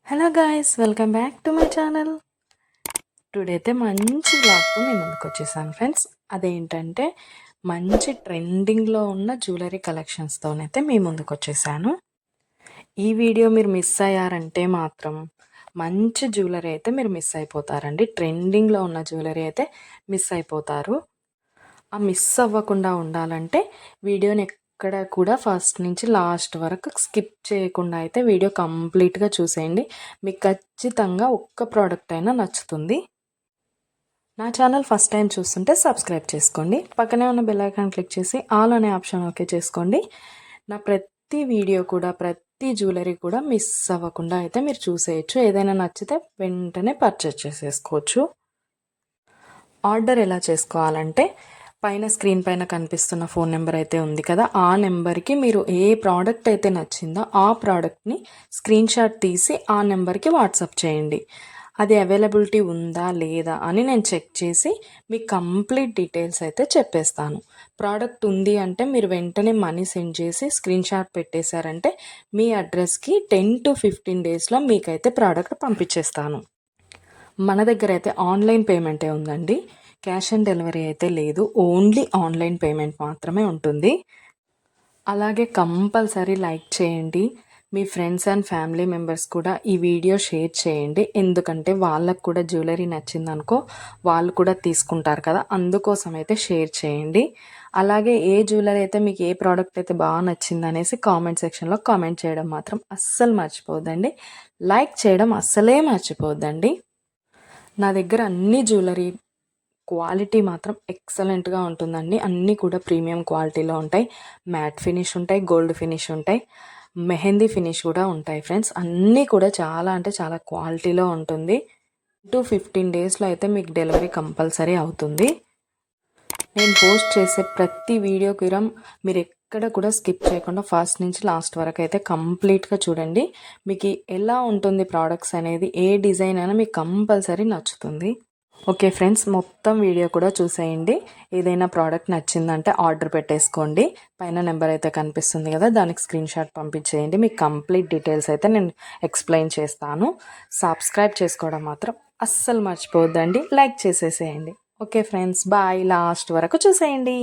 Hello guys, welcome back to my channel. Today అయితే మంచి బ్లాగ్తో మీ ముందుకు వచ్చేసాను ఫ్రెండ్స్. అదేంటంటే మంచి ట్రెండింగ్లో ఉన్న జ్యువెలరీ కలెక్షన్స్తోనైతే మీ ముందుకు వచ్చేసాను. ఈ వీడియో మీరు మిస్ అయ్యారంటే మాత్రం మంచి జ్యువెలరీ అయితే మీరు మిస్ అయిపోతారండి. ట్రెండింగ్లో ఉన్న జ్యువెలరీ అయితే మిస్ అయిపోతారు. ఆ మిస్ అవ్వకుండా ఉండాలంటే వీడియోని ఎక్కడ కూడా ఫస్ట్ నుంచి లాస్ట్ వరకు స్కిప్ చేయకుండా అయితే వీడియో కంప్లీట్గా చూసేయండి. మీకు ఖచ్చితంగా ఒక్క ప్రోడక్ట్ అయినా నచ్చుతుంది. నా ఛానల్ ఫస్ట్ టైం చూస్తుంటే సబ్స్క్రైబ్ చేసుకోండి. పక్కనే ఉన్న బెల్ ఐకాన్ క్లిక్ చేసి ఆల్ అనే ఆప్షన్ ఓకే చేసుకోండి. నా ప్రతి వీడియో కూడా ప్రతి జ్యువెలరీ కూడా మిస్ అవ్వకుండా అయితే మీరు చూసేయచ్చు. ఏదైనా నచ్చితే వెంటనే పర్చేస్ చేసేసుకోవచ్చు. ఆర్డర్ ఎలా చేసుకోవాలంటే పైన స్క్రీన్ పైన కనిపిస్తున్న ఫోన్ నెంబర్ అయితే ఉంది కదా, ఆ నెంబర్కి మీరు ఏ ప్రోడక్ట్ అయితే నచ్చిందో ఆ ప్రోడక్ట్ని స్క్రీన్ షాట్ తీసి ఆ నెంబర్కి వాట్సాప్ చేయండి. అది అవైలబిలిటీ ఉందా లేదా అని నేను చెక్ చేసి మీకు కంప్లీట్ డీటెయిల్స్ అయితే చెప్పేస్తాను. ప్రోడక్ట్ ఉంది అంటే మీరు వెంటనే మనీ సెండ్ చేసి స్క్రీన్ షాట్ పెట్టేశారంటే మీ అడ్రస్కి 10 to 15 డేస్లో మీకైతే ప్రోడక్ట్ పంపించేస్తాను. మన దగ్గర అయితే ఆన్లైన్ పేమెంటే ఉందండి. క్యాష్ ఆన్ డెలివరీ అయితే లేదు. ఓన్లీ ఆన్లైన్ పేమెంట్ మాత్రమే ఉంటుంది. అలాగే కంపల్సరీ లైక్ చేయండి. మీ ఫ్రెండ్స్ అండ్ ఫ్యామిలీ మెంబర్స్ కూడా ఈ వీడియో షేర్ చేయండి. ఎందుకంటే వాళ్ళకు కూడా జ్యువెలరీ నచ్చిందనుకో వాళ్ళు కూడా తీసుకుంటారు కదా, అందుకోసం అయితే షేర్ చేయండి. అలాగే ఏ జ్యువెలరీ అయితే మీకు ఏ ప్రోడక్ట్ అయితే బాగా నచ్చింది అనేసి కామెంట్ సెక్షన్లో కామెంట్ చేయడం మాత్రం అస్సలు మర్చిపోద్దండి. లైక్ చేయడం అస్సలే మర్చిపోద్దండి. నా దగ్గర అన్ని జ్యువెలరీ క్వాలిటీ మాత్రం ఎక్సలెంట్గా ఉంటుందండి. అన్నీ కూడా ప్రీమియం క్వాలిటీలో ఉంటాయి. మ్యాట్ ఫినిష్ ఉంటాయి, గోల్డ్ ఫినిష్ ఉంటాయి, మెహందీ ఫినిష్ కూడా ఉంటాయి ఫ్రెండ్స్. అన్నీ కూడా చాలా అంటే చాలా క్వాలిటీలో ఉంటుంది. 15 డేస్లో అయితే మీకు డెలివరీ కంపల్సరీ అవుతుంది. నేను పోస్ట్ చేసే ప్రతి వీడియోకి మీరు ఎక్కడ కూడా స్కిప్ చేయకుండా ఫస్ట్ నుంచి లాస్ట్ వరకు అయితే కంప్లీట్గా చూడండి. మీకు ఎలా ఉంటుంది ప్రోడక్ట్స్ అనేది, ఏ డిజైన్ అయినా మీకు కంపల్సరీ నచ్చుతుంది. ఓకే ఫ్రెండ్స్, మొత్తం వీడియో కూడా చూసేయండి. ఏదైనా ప్రోడక్ట్ నచ్చిందంటే ఆర్డర్ పెట్టేసుకోండి. పైన నెంబర్ అయితే కనిపిస్తుంది కదా, దానికి స్క్రీన్ షాట్ పంపించేయండి. మీకు కంప్లీట్ డీటెయిల్స్ అయితే నేను ఎక్స్ప్లెయిన్ చేస్తాను. సబ్స్క్రైబ్ చేసుకోవడం మాత్రం అస్సలు మర్చిపోవద్దండి. లైక్ చేసేసేయండి. Okay friends, bye. లాస్ట్ వరకు చూసేయండి.